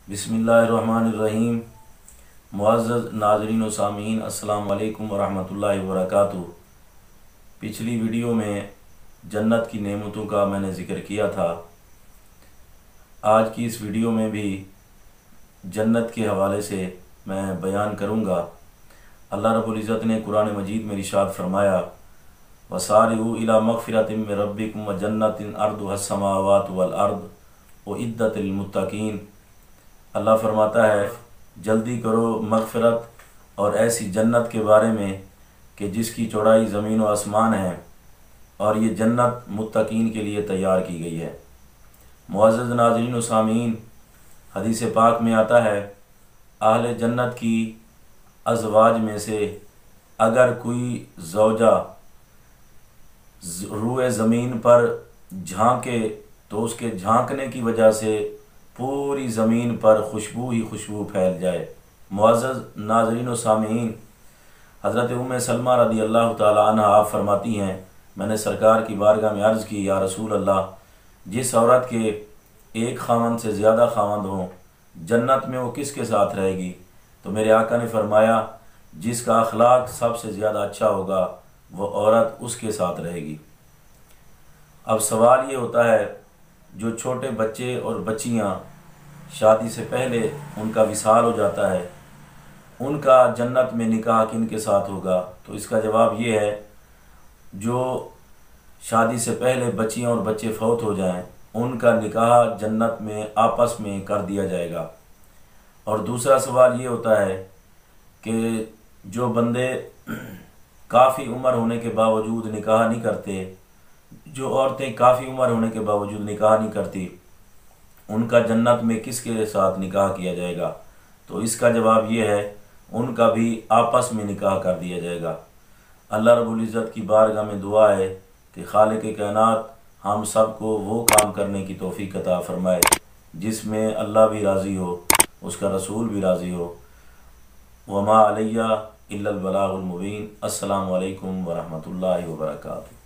बिस्मिल्लाहिर्रहमानिर्रहीम। मुअज़्ज़ज़ नाज़रीन व सामीन, अस्सलामु अलैकुम व रहमतुल्लाहि व बरकातुहू। पिछली वीडियो में जन्नत की नेमतों का मैंने ज़िक्र किया था। आज की इस वीडियो में भी जन्नत के हवाले से मैं बयान करूँगा। अल्लाह रब्बुल इज़्ज़त ने कुरान मजीद में इरशाद फरमाया, वसारिऊ इला मग़फ़िरतिम मिन रब्बिकुम व जन्नतिन अर्दुहस समावातु वल अर्द उइद्दत लिल मुत्तक़ीन। अल्लाह फरमाता है, जल्दी करो मग़फ़िरत और ऐसी जन्नत के बारे में कि जिसकी चौड़ाई ज़मीन व आसमान है, और ये जन्नत मुत्तक़ीन के लिए तैयार की गई है। मुअज़्ज़ज़ नाज़रीन व सामीन, हदीस पाक में आता है, अहले जन्नत की अज़वाज में से अगर कोई ज़ौजा रूए ज़मीन पर झांके तो उसके झांकने की वजह से पूरी ज़मीन पर खुशबू ही खुशबू फैल जाए। मुअज़्ज़ज़ नाज़रीन व सामीन, हज़रत उम्मे सलमा रदी अल्लाह ताला अन्हा आप फरमाती हैं, मैंने सरकार की बारगाह में अर्ज़ की, या रसूल अल्लाह, जिस औरत के एक खावंद से ज़्यादा खावंद हों, जन्नत में वो किसके साथ रहेगी? तो मेरे आका ने फरमाया, जिसका अखलाक सबसे ज़्यादा अच्छा होगा वो औरत उसके साथ रहेगी। अब सवाल ये होता है, जो छोटे बच्चे और बच्चियां शादी से पहले उनका विसाल हो जाता है, उनका जन्नत में निकाह किनके साथ होगा? तो इसका जवाब ये है, जो शादी से पहले बच्चियां और बच्चे फौत हो जाएं, उनका निकाह जन्नत में आपस में कर दिया जाएगा। और दूसरा सवाल ये होता है कि जो बंदे काफ़ी उम्र होने के बावजूद निकाह नहीं करते, जो औरतें काफ़ी उम्र होने के बावजूद निकाह नहीं करती, उनका जन्नत में किसके साथ निकाह किया जाएगा? तो इसका जवाब ये है, उनका भी आपस में निकाह कर दिया जाएगा। अल्लाह रब्बुल इज़्ज़त की बारगाह में दुआ है कि खालिक़ कायनात हम सब को वो काम करने की तौफ़ीक़ अता फ़रमाए जिसमें अल्लाह भी राज़ी हो, उसका रसूल भी राज़ी हो। वमा अलैया इल्लल बलागुल मुबीन। अस्सलामु अलैकुम व रहमतुल्लाहि व बरकातुहू।